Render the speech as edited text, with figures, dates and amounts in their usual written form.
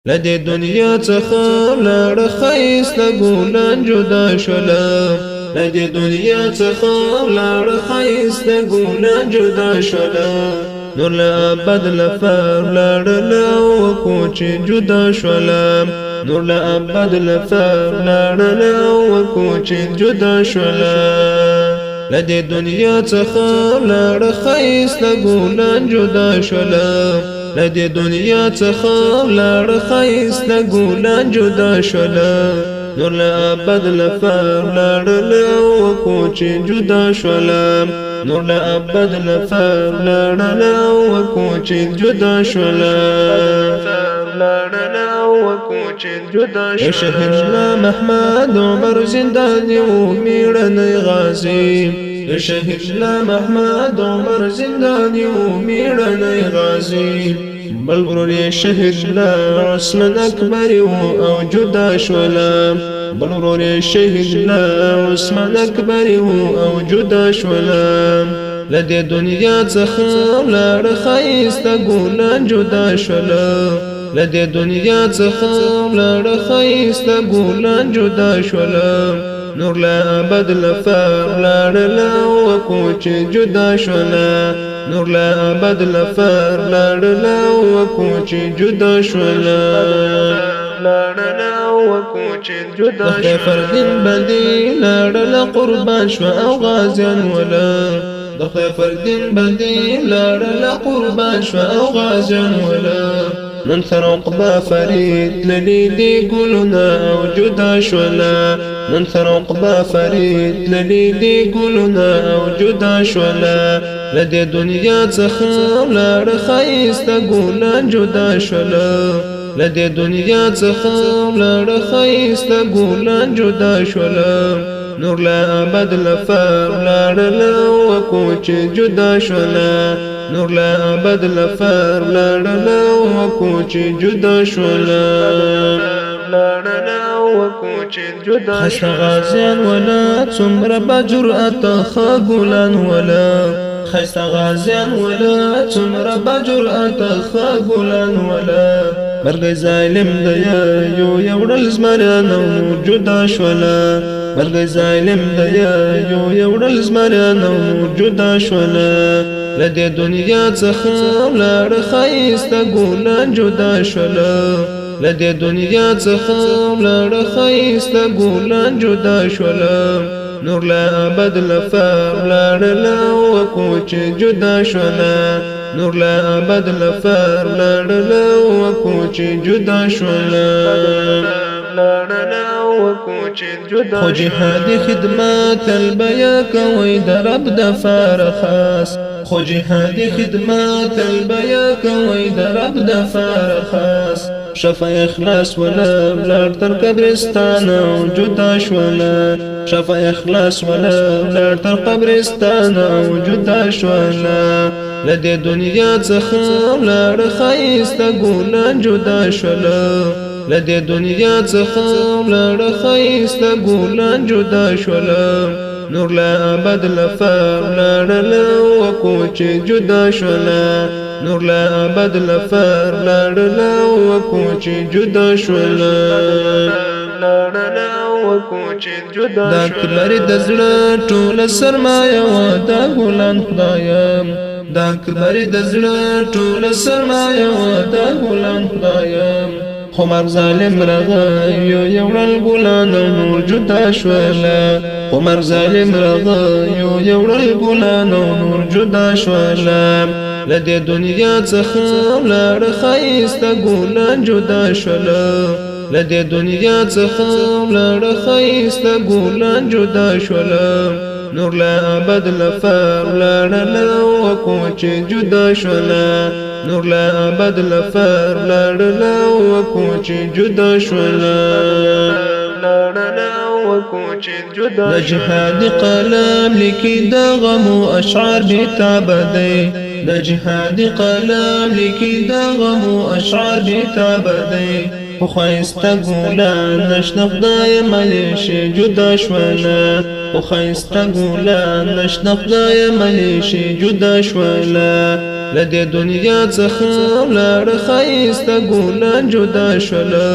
لدې دنیا څخه لاړ ښایسته ګلان جدا شولم لدې دنیا څخه لاړ ښایسته ګلان جدا شولم نور له ابد لفار لاړل وکو چې جدا شولم نور له ابد لفار لاړل وکو چې جدا شولم لدې دنیا څخه لاړ ښایسته ګلان جدا شولم لدې دنیا څخه لاړ ښایسته ګلان جدا شولم نور له ابد لفار لاړل وکو چې جدا شولم نور له ابد لفار لاړل وکو چې جدا شولم شهید الله محمد عمر زنداني وميړنی غازي شهید الله محمد عمر زنداني وميړنی غازي بل ورور شهید الله عثمان اکبر او جدا شولم بل ورور شهید الله عثمان اکبر او جدا شولم لدې دنیا څخه لاړ ښایسته ګلان جدا شولم لدې دنیا څخه لاړ ښایسته ګلان جدا شولم نور له ابد لفار لاړل وکو چې جدا شولم نور له ابد لفار لاړل وکو چې جدا شولم د فردین باندې لاړل قربان شو او غازیان ولا د فردین باندې لاړل قربان شو او غازیان ولا نن تر عقبه فرید للی دی ګلونه او جدا شولا نن تر عقبه فرید للی دی ګلونه او جدا شولا لدې دنیا څخه لاړ ښایسته ګلان جدا شولا لدې دنیا څخه لاړ ښایسته ګلان جدا شولا نور له ابد لفار لاړل وکو چې جدا شولا نور له ابد لفار لاړل وکو چې جدا شولم خسته غازیان ولا څومره بجرأت ښه ګلان ولا خسته غازیان ولا څومره بجرأت ښه ګلان ولا مرګ ظالم دی یو وړل زمرانو جدا شولا مرګ ظالم دی یو وړل زمرانو جدا شولا لدې دنیا څخه لاړ ښایسته ګلان جدا شولم لدې دنیا څخه لاړ ښایسته ګلان جدا شولم نور له ابد لفار لاړل وکو چې جدا شولم نور له ابد لفار لاړل وکو چې جدا شولم خو جهادي خدمات البیا کوي د رب د فار خاص خو جهادي خدمات البیا کوي د رب د فار خاص شفا اخلاص ولا لار تر قبرستان او جدا شولا شفا اخلاص ولا لار تر قبرستان او جدا شولا لدې دنیا څخه لاړ ښایسته ګلان جدا شولا لدې دنیا څخه لاړ ښایسته ګلان جدا شولم نور له ابد لفار لاړل وکو چې جدا شولم نور له ابد لفار لاړل وکو چې جدا شولم دا کبر د زړه ټول سرمایه و دا ګلان خدایم دا کبر د زړه ټول سرمایه و دا ګلان خدایم خمر ظالم رغايو يورل ګلان نور جدا شولا خمر ظالم رغايو يورل ګلان نور جدا شولا لدې دنیا څخه لاړ ښایسته ګلان جدا شولا لدې دنیا څخه لاړ ښایسته ګلان جدا شولا نور له ابد لفار لاړل وکو چې جدا شولا نور له ابد لفار لاړل وکو چې جدا شولا د جهاد قلم لیکي د غمو اشعار بتابدي د جهاد قلم لیکي د غمو اشعار بتابدي خو خایسته ګلان نشته خدای ملیشي جدا شولا خو خایسته ګلان نشته خدای ملیشي جدا شولا لدې دنیا څخه لاړه ښایسته ګلان جدا شوله